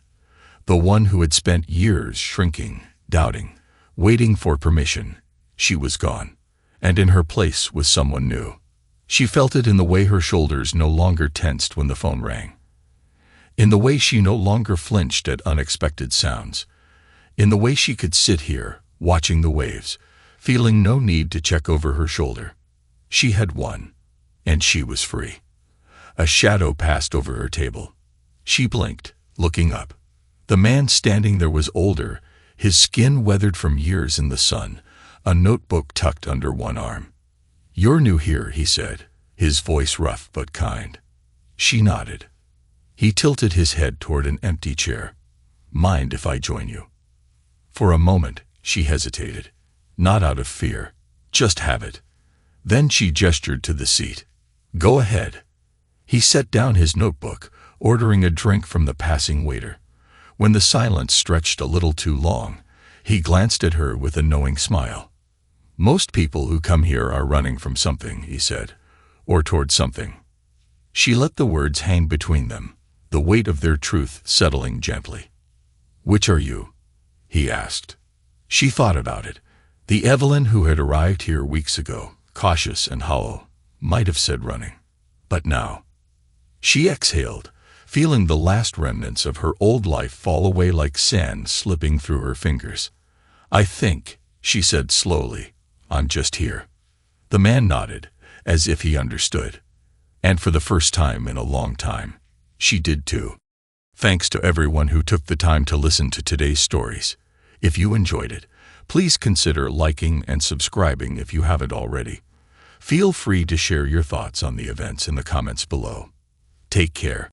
The one who had spent years shrinking, doubting, waiting for permission. She was gone, and in her place was someone new. She felt it in the way her shoulders no longer tensed when the phone rang, in the way she no longer flinched at unexpected sounds, in the way she could sit here, watching the waves, feeling no need to check over her shoulder. She had won, and she was free. A shadow passed over her table. She blinked, looking up. The man standing there was older, his skin weathered from years in the sun, a notebook tucked under one arm. "You're new here," he said, his voice rough but kind. She nodded. He tilted his head toward an empty chair. "Mind if I join you?" For a moment, she hesitated, not out of fear, just habit. Then she gestured to the seat. "Go ahead." He set down his notebook, ordering a drink from the passing waiter. When the silence stretched a little too long, he glanced at her with a knowing smile. "Most people who come here are running from something," he said, "or toward something." She let the words hang between them, the weight of their truth settling gently. "Which are you?" he asked. She thought about it. The Evelyn who had arrived here weeks ago, cautious and hollow, might have said running. But now, she exhaled, feeling the last remnants of her old life fall away like sand slipping through her fingers. "I think," she said slowly, "I'm just here." The man nodded, as if he understood. And for the first time in a long time, she did too. Thanks to everyone who took the time to listen to today's stories. If you enjoyed it, please consider liking and subscribing if you haven't already. Feel free to share your thoughts on the events in the comments below. Take care.